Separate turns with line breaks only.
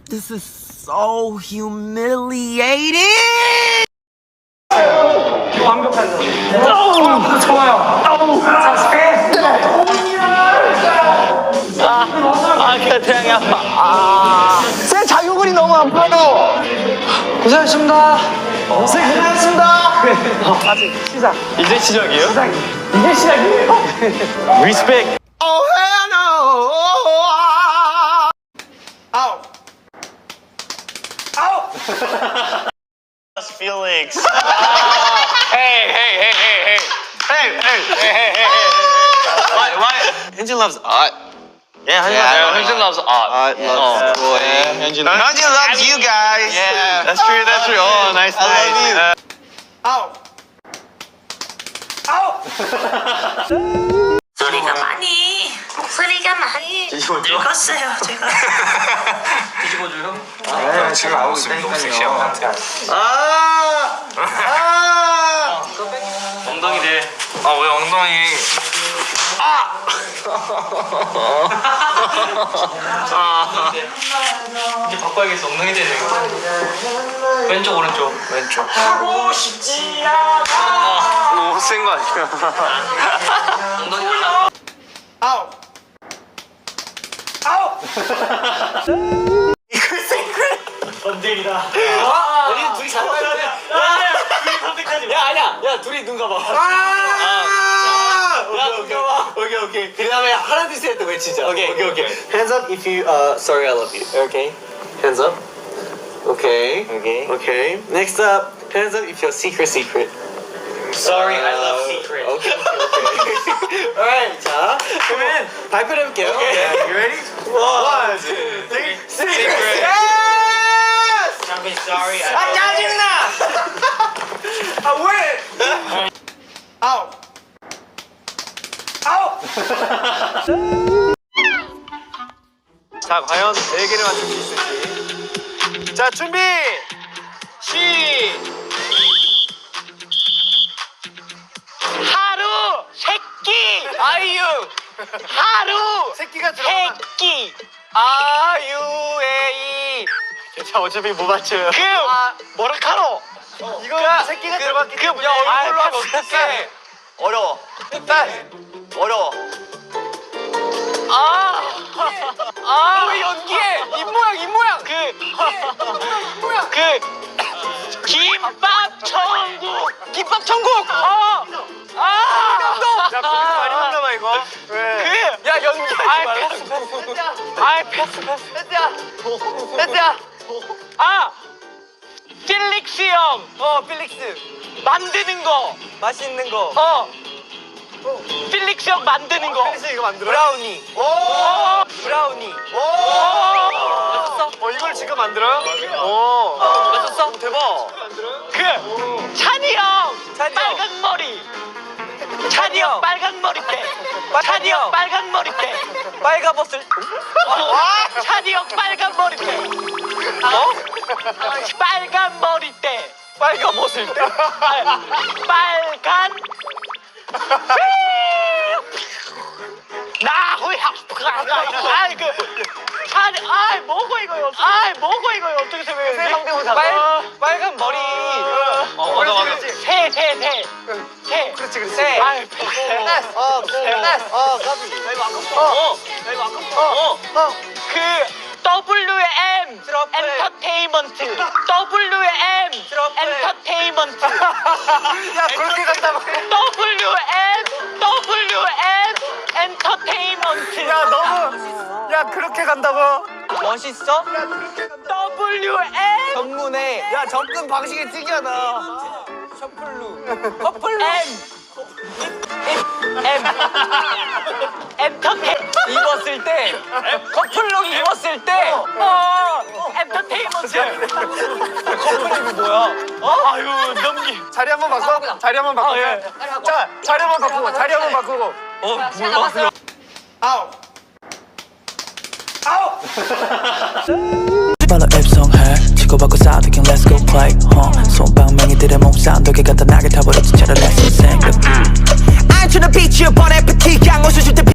This is so humiliating.
태양이 아파.
제 자유근이 너무 아파요.
고생하셨습니다.
고생하셨습니다. 아직 시작.
이제 시작이에요?
이게 시작이에요.
리스펙.
Oh hell no. 아우. 아우.
Feelings. Hey. Why? Hyunjin loves art. Yeah, Hyunjin loves art.
Art loves boy.
Hyunjin
loves you guys.
Yeah, that's true. Oh, nice.
I love you.
아우. 아우.
소리가 많이 목소리가 많이 늙었어요 제가.
뒤집어줘요?
네, 지금 아무 모습이 너무 섹시한 것 같아요.
엉덩이래.
아, 왜 엉덩이?
이제 바꿔야겠어. 엉덩이 되네. 왼쪽 오른쪽.
왼쪽.
하고 싶지 않아.
너무 센 거 아니야?
엉덩이.
아우. 아우.
전쟁이다.
우리 둘이 잘 봐야 돼.
둘이 선택하지 마.
야 아니야. 야 둘이 눈 감아. 오케이. 그 다음에 하나 둘 셋 또 외치자. 오케이. Hands up if you sorry I love you. Okay. Hands up. Okay. Next up, hands up if you're secret.
Sorry, I love secret.
Okay. Alright, 자 그러면 발표를 해볼게요.
Yeah, you ready?
1, 2, 3,
Secret.
Yes!
Jumping, sorry.
아 짜증나! 아 왜? 아우. 자 과연 4개를 맞출 수 있을지. 자 준비.
하루 새끼.
아이유.
하루
새끼가 들어가.
새끼.
아유에이. 자 어차피 못 맞춰요.
뭐라카노.
이거 새끼가 들어갔기 때문에 얼굴로 하면 어떡해.
어려워. 어려워.
왜 연기해? 입모양.
김밥 천국.
야 거기서 많이 혼나봐 이거. 왜? 야 연기하지 말라고.
패스. 필릭스 형.
필릭스.
만드는 거.
맛있는 거.
필릭스 형 만드는 거.
필릭스 이거 만들어? 브라우니. 브라우니. 이걸 지금 만들어요?
맞았어?
대박.
찬이 형.
찬이 형.
빨간 머리. 찬이 형 빨간 머리 때. 찬이 형 빨간 머리 때.
빨가벗을.
찬이 형 빨간 머리 때. 빨간 머리 때.
빨가벗을 때.
빨간. 나호야. 뭐고 이거요? 어떻게 생각해?
성대모사. 빨간 머리.
맞아. 새.
그렇지.
그 WM 엔터테인먼트. WM 엔터테인먼트.
야 그렇게 간다고.
WM 엔터테인먼트.
야 그렇게 간다고.
멋있어? WM
전문에. 야 접근 방식이 특이하다. 셔플루.
M 엔터테인
입었을 때. 커플룩 입었을 때.
엔터테인먼트.
커플룩이 뭐야?
아유 넘기.
자리 한번 바꿔. 자리 한번 바꿔. 자 자리 한번 바꾸고.
뭐야?
아우.
발로 입성해 치고받고 싸우긴 let's go play 손방망이들의 몸싸움 벽에 갖다 나게 타버렸지 차라리